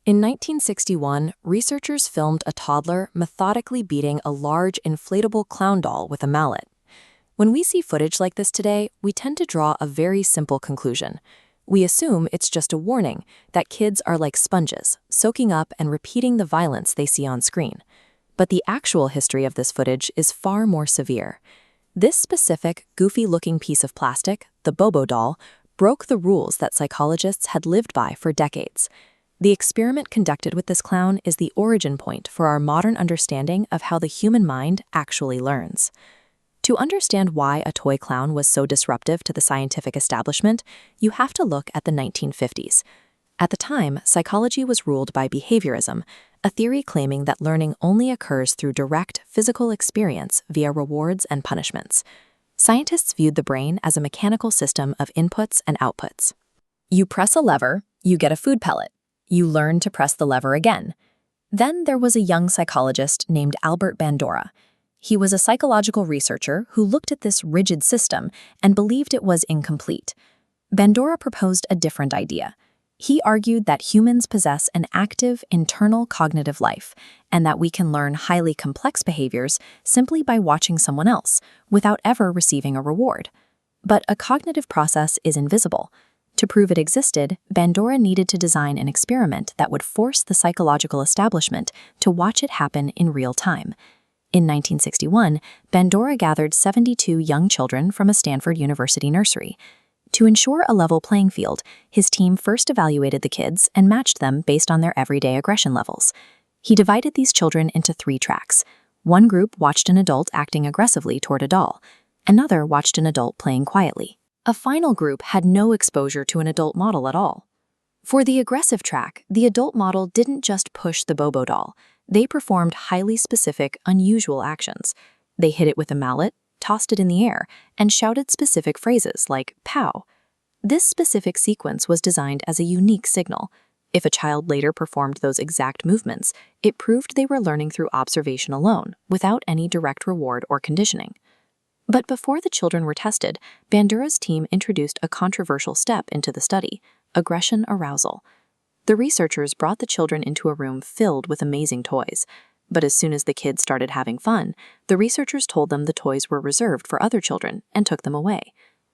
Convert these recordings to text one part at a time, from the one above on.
In 1961, researchers filmed a toddler methodically beating a large inflatable clown doll with a mallet. When we see footage like this today, we tend to draw a very simple conclusion. We assume it's just a warning that kids are like sponges, soaking up and repeating the violence they see on screen. But the actual history of this footage is far more severe. This specific, goofy-looking piece of plastic, the Bobo doll, broke the rules that psychologists had lived by for decades. The experiment conducted with this clown is the origin point for our modern understanding of how the human mind actually learns. To understand why a toy clown was so disruptive to the scientific establishment, you have to look at the 1950s. At the time, psychology was ruled by behaviorism, a theory claiming that learning only occurs through direct physical experience via rewards and punishments. Scientists viewed the brain as a mechanical system of inputs and outputs. You press a lever, you get a food pellet. You learn to press the lever again. Then there was a young psychologist named Albert Bandura. He was a psychological researcher who looked at this rigid system and believed it was incomplete. Bandura proposed a different idea. He argued that humans possess an active internal cognitive life and that we can learn highly complex behaviors simply by watching someone else without ever receiving a reward. But a cognitive process is invisible. To prove it existed, Bandura needed to design an experiment that would force the psychological establishment to watch it happen in real time. In 1961, Bandura gathered 72 young children from a Stanford University nursery. To ensure a level playing field, his team first evaluated the kids and matched them based on their everyday aggression levels. He divided these children into 3 tracks. One group watched an adult acting aggressively toward a doll. Another watched an adult playing quietly. A final group had no exposure to an adult model at all. For the aggressive track, the adult model didn't just push the Bobo doll. They performed highly specific, unusual actions. They hit it with a mallet, tossed it in the air, and shouted specific phrases like "pow." This specific sequence was designed as a unique signal. If a child later performed those exact movements, it proved they were learning through observation alone, without any direct reward or conditioning. But before the children were tested, Bandura's team introduced a controversial step into the study: aggression arousal. The researchers brought the children into a room filled with amazing toys. But as soon as the kids started having fun, the researchers told them the toys were reserved for other children and took them away.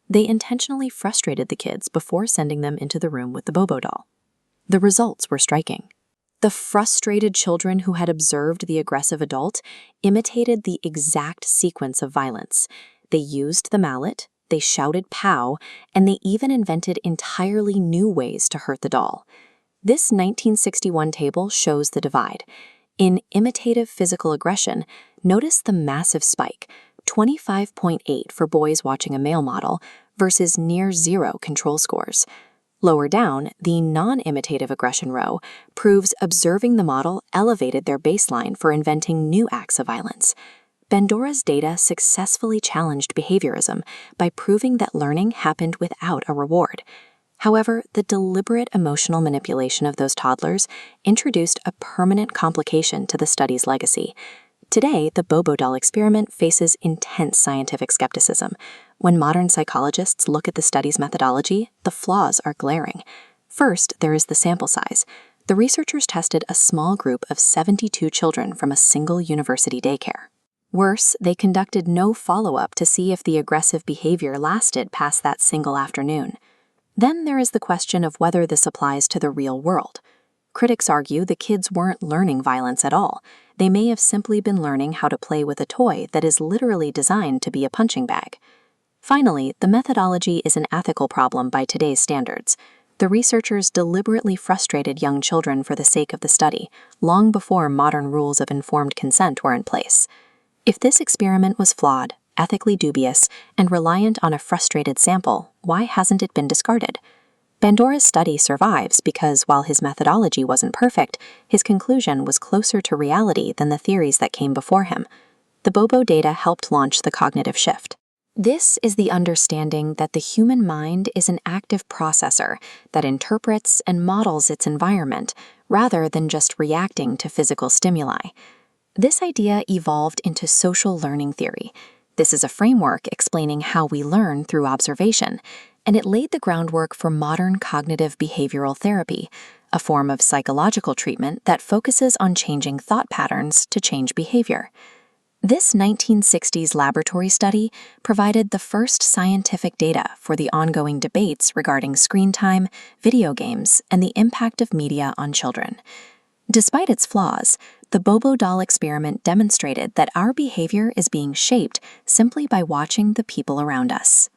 They intentionally frustrated the kids before sending them into the room with the Bobo doll. The results were striking. The frustrated children who had observed the aggressive adult imitated the exact sequence of violence. They used the mallet, they shouted "pow," and they even invented entirely new ways to hurt the doll. This 1961 table shows the divide. In imitative physical aggression, notice the massive spike, 25.8 for boys watching a male model versus near 0 control scores. Lower down, the non-imitative aggression row proves observing the model elevated their baseline for inventing new acts of violence. Bandura's data successfully challenged behaviorism by proving that learning happened without a reward. However, the deliberate emotional manipulation of those toddlers introduced a permanent complication to the study's legacy. Today, the Bobo doll experiment faces intense scientific skepticism. When modern psychologists look at the study's methodology, the flaws are glaring. First, there is the sample size. The researchers tested a small group of 72 children from a single university daycare. Worse, they conducted no follow-up to see if the aggressive behavior lasted past that single afternoon. Then there is the question of whether this applies to the real world. Critics argue the kids weren't learning violence at all. They may have simply been learning how to play with a toy that is literally designed to be a punching bag. Finally, the methodology is an ethical problem by today's standards. The researchers deliberately frustrated young children for the sake of the study, long before modern rules of informed consent were in place. If this experiment was flawed, ethically dubious, and reliant on a frustrated sample, why hasn't it been discarded? Bandura's study survives because while his methodology wasn't perfect, his conclusion was closer to reality than the theories that came before him. The Bobo data helped launch the cognitive shift. This is the understanding that the human mind is an active processor that interprets and models its environment rather than just reacting to physical stimuli. This idea evolved into social learning theory. This is a framework explaining how we learn through observation, and it laid the groundwork for modern cognitive behavioral therapy, a form of psychological treatment that focuses on changing thought patterns to change behavior. This 1960s laboratory study provided the first scientific data for the ongoing debates regarding screen time, video games, and the impact of media on children. Despite its flaws, the Bobo doll experiment demonstrated that our behavior is being shaped simply by watching the people around us.